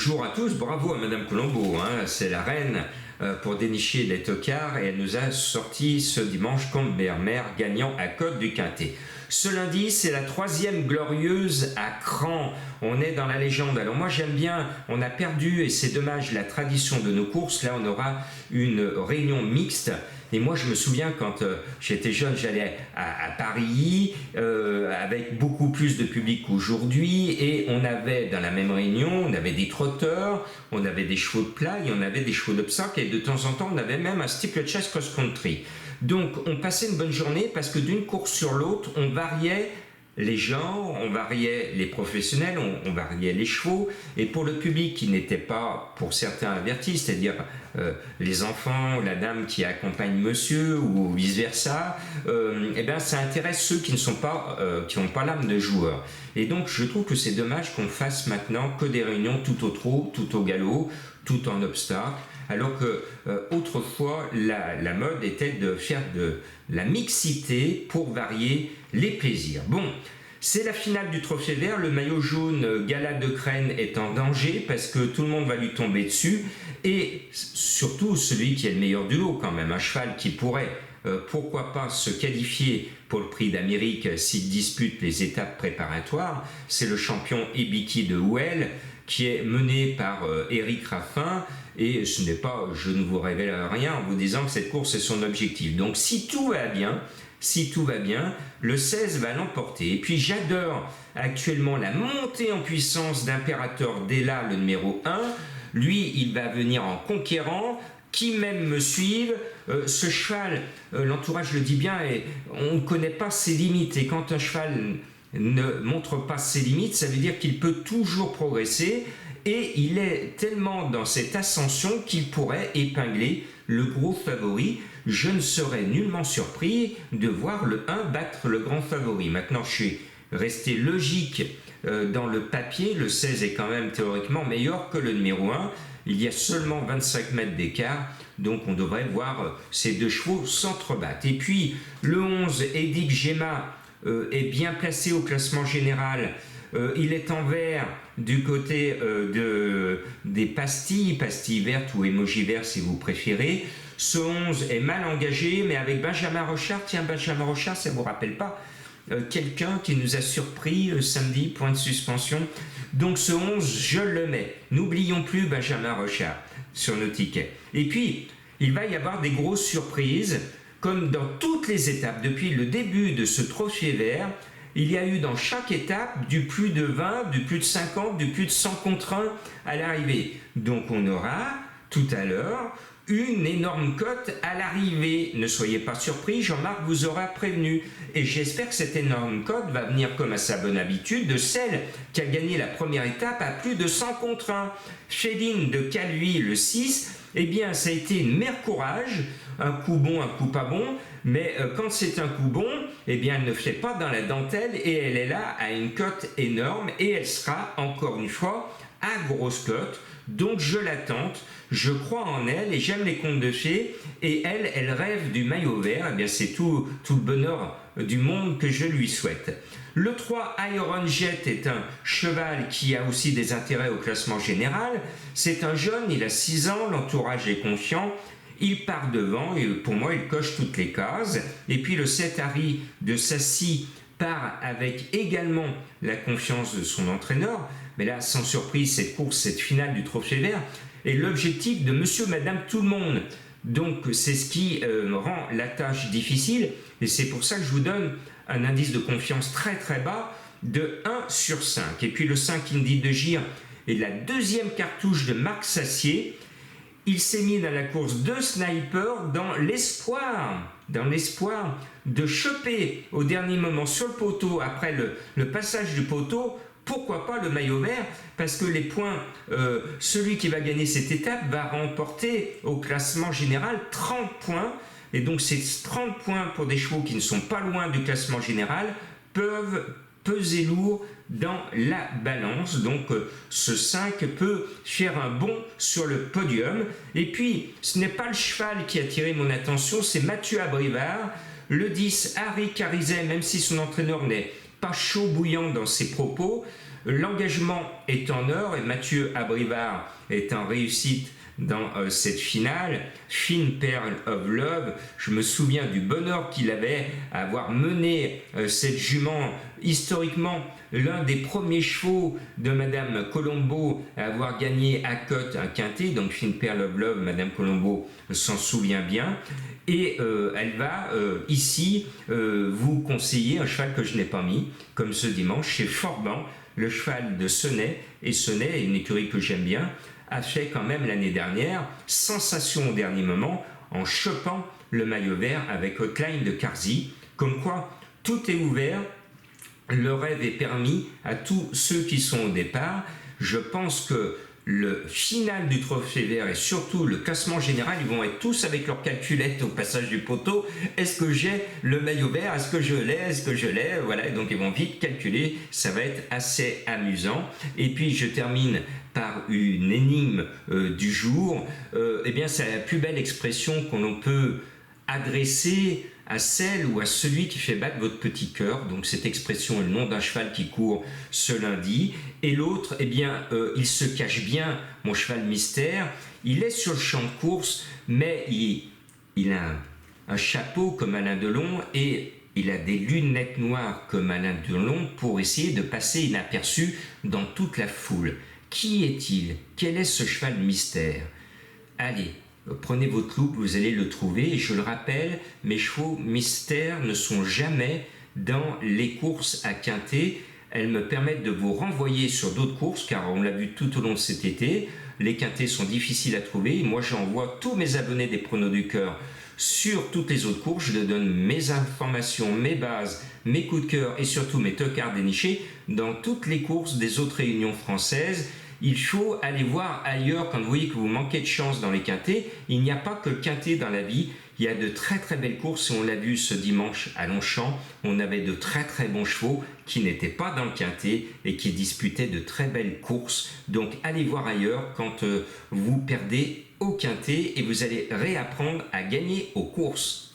Bonjour à tous, bravo à Madame Colombo, hein, c'est la reine pour dénicher les tocards et elle nous a sorti ce dimanche Comte Bermer gagnant à Côte du Quintet. Ce lundi, c'est la 3e glorieuse à Cran. On est dans la légende. Alors moi j'aime bien, on a perdu, et c'est dommage, la tradition de nos courses. Là on aura une réunion mixte. Et moi je me souviens quand j'étais jeune, j'allais à Paris avec beaucoup plus de public qu'aujourd'hui. Et on avait dans la même réunion, on avait des trotteurs, on avait des chevaux de plat et on avait des chevaux d'obstacle. Et de temps en temps on avait même un steeplechase cross-country. Donc on passait une bonne journée parce que d'une course sur l'autre, on variait les genres, on variait les professionnels, on variait les chevaux. Et pour le public qui n'était pas, pour certains, averti, c'est-à-dire les enfants, la dame qui accompagne monsieur ou vice-versa, eh ben, ça intéresse ceux qui ne sont pas, qui n'ont pas l'âme de joueur. Et donc je trouve que c'est dommage qu'on fasse maintenant que des réunions tout au trot, tout au galop, tout en obstacle. Alors que autrefois, la mode était de faire de la mixité pour varier les plaisirs. Bon, c'est la finale du Trophée Vert. Le maillot jaune Gala de Crène est en danger parce que tout le monde va lui tomber dessus. Et surtout celui qui est le meilleur du lot quand même, un cheval qui pourrait, pourquoi pas, se qualifier pour le prix d'Amérique s'il dispute les étapes préparatoires. C'est le champion Ebiki de Houel qui est mené par Éric Raffin. Et ce n'est pas, je ne vous révèle rien en vous disant que cette course est son objectif. Donc si tout va bien, le 16 va l'emporter. Et puis j'adore actuellement la montée en puissance d'Impérateur Della, le numéro 1. Lui, il va venir en conquérant, qui même me suivent. Ce cheval, l'entourage le dit bien, et on ne connaît pas ses limites. Et quand un cheval ne montre pas ses limites, ça veut dire qu'il peut toujours progresser. Et il est tellement dans cette ascension qu'il pourrait épingler le gros favori. Je ne serais nullement surpris de voir le 1 battre le grand favori. Maintenant, je suis resté logique dans le papier. Le 16 est quand même théoriquement meilleur que le numéro 1. Il y a seulement 25 mètres d'écart. Donc on devrait voir ces deux chevaux s'entrebattre. Et puis le 11, Edic Gemma, est bien placé au classement général. Il est en vert du côté des pastilles vertes ou émoji vert si vous préférez. Ce 11 est mal engagé, mais avec Benjamin Rochard, tiens, Benjamin Rochard, ça ne vous rappelle pas quelqu'un qui nous a surpris samedi, point de suspension. Donc ce 11, je le mets. N'oublions plus Benjamin Rochard sur nos tickets. Et puis, il va y avoir des grosses surprises, comme dans toutes les étapes, depuis le début de ce Trophée Vert. Il y a eu dans chaque étape du plus de 20, du plus de 50, du plus de 100 contre 1 à l'arrivée. Donc on aura tout à l'heure une énorme cote à l'arrivée. Ne soyez pas surpris, Jean-Marc vous aura prévenu. Et j'espère que cette énorme cote va venir comme à sa bonne habitude de celle qui a gagné la première étape à plus de 100 contre 1. Féline de Caluy, le 6, eh bien ça a été une mère courage, un coup bon, un coup pas bon. Mais quand c'est un coup bon, eh bien elle ne fait pas dans la dentelle et elle est là à une cote énorme et elle sera encore une fois à grosse cote. Donc je la tente, je crois en elle et j'aime les contes de fées et elle rêve du maillot vert. Eh bien c'est tout le bonheur du monde que je lui souhaite. Le 3 Iron Jet est un cheval qui a aussi des intérêts au classement général. C'est un jeune, il a 6 ans, l'entourage est confiant. Il part devant et pour moi il coche toutes les cases. Et puis le 7 Harry de Sassy part avec également la confiance de son entraîneur. Mais là, sans surprise, cette course, cette finale du Trophée Vert est l'objectif de monsieur, madame, tout le monde. Donc c'est ce qui rend la tâche difficile. Et c'est pour ça que je vous donne un indice de confiance très très bas de 1 sur 5. Et puis le 5 Indy de Gire est la deuxième cartouche de Marc Sassier. Il s'est mis dans la course de Sniper dans l'espoir de choper au dernier moment sur le poteau, après le passage du poteau, pourquoi pas le maillot vert, parce que les points, celui qui va gagner cette étape va remporter au classement général 30 points, et donc ces 30 points pour des chevaux qui ne sont pas loin du classement général peuvent peser lourd dans la balance. Donc ce 5 peut faire un bond sur le podium. Et puis ce n'est pas le cheval qui a attiré mon attention, c'est Mathieu Abrivard, le 10 Harry Carizet, même si son entraîneur n'est pas chaud bouillant dans ses propos. L'engagement est en or et Mathieu Abrivard est en réussite dans cette finale. Fine Pearl of Love, je me souviens du bonheur qu'il avait à avoir mené cette jument, historiquement l'un des premiers chevaux de Madame Colombo à avoir gagné à cote un quintet, donc Fine Pearl of Love, Madame Colombo s'en souvient bien, et elle va ici vous conseiller un cheval que je n'ai pas mis, comme ce dimanche, chez Forban, le cheval de Sonnet, et Sonnet, une écurie que j'aime bien, a fait quand même l'année dernière sensation au dernier moment en chopant le maillot vert avec Hotline de Carzy. Comme quoi, tout est ouvert, le rêve est permis à tous ceux qui sont au départ. Je pense que le final du trophée vert et surtout le classement général, ils vont être tous avec leur calculette au passage du poteau. Est-ce que j'ai le maillot vert? Est-ce que je l'ai? Est-ce que je l'ai? Voilà, donc ils vont vite calculer. Ça va être assez amusant. Et puis je termine par une énigme du jour. Eh bien, c'est la plus belle expression qu'on peut adresser à celle ou à celui qui fait battre votre petit cœur. Donc cette expression est le nom d'un cheval qui court ce lundi. Et l'autre, eh bien, il se cache bien, mon cheval mystère. Il est sur le champ de course, mais il a un chapeau comme Alain Delon et il a des lunettes noires comme Alain Delon pour essayer de passer inaperçu dans toute la foule. Qui est-il? Quel est ce cheval mystère? Allez, prenez votre loupe, vous allez le trouver. Et je le rappelle, mes chevaux mystères ne sont jamais dans les courses à quintet. Elles me permettent de vous renvoyer sur d'autres courses, car on l'a vu tout au long de cet été. Les quintets sont difficiles à trouver. Moi, j'envoie tous mes abonnés des Pronos du Cœur sur toutes les autres courses. Je leur donne mes informations, mes bases, mes coups de cœur et surtout mes tocards dénichés dans toutes les courses des autres réunions françaises. Il faut aller voir ailleurs quand vous voyez que vous manquez de chance dans les quintets. Il n'y a pas que le quintet dans la vie. Il y a de très très belles courses et on l'a vu ce dimanche à Longchamp. On avait de très très bons chevaux qui n'étaient pas dans le quintet et qui disputaient de très belles courses. Donc allez voir ailleurs quand vous perdez au quintet et vous allez réapprendre à gagner aux courses.